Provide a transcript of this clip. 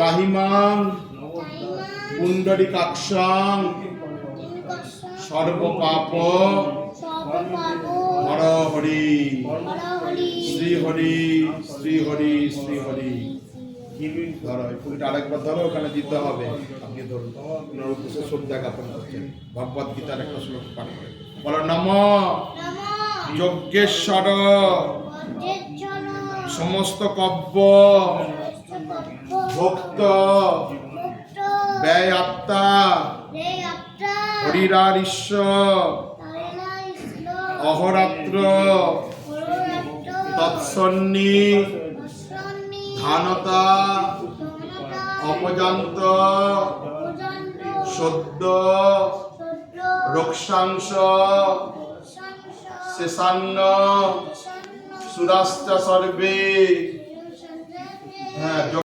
ত্রাহিমাং পুণ্ডরীকাক্ষাং সর্বপাপ হর হরি শ্রী হরি শ্রী হরি শ্রী হরি। ধরো এই ফুলটা আরেকবার ধরো, ওখানে দিতে হবে। আপনি ধরুন, ওনার উদ্দেশ্যে শ্রদ্ধা জ্ঞাপন করছেন। ভগবদ গীতার একটা শ্লোক পাঠ করে বলো, নম যজ্ঞেশ্বর সমস্ত কব্য ভক্ত ব্যয় আত্মা হরিরারিষ্য অহরাত্র তৎসন্নি ধানতা অপজান্ত সদ্য রক্ষাংশ শেষান্ন সুরাশ্চ সর্বে। হ্যাঁ।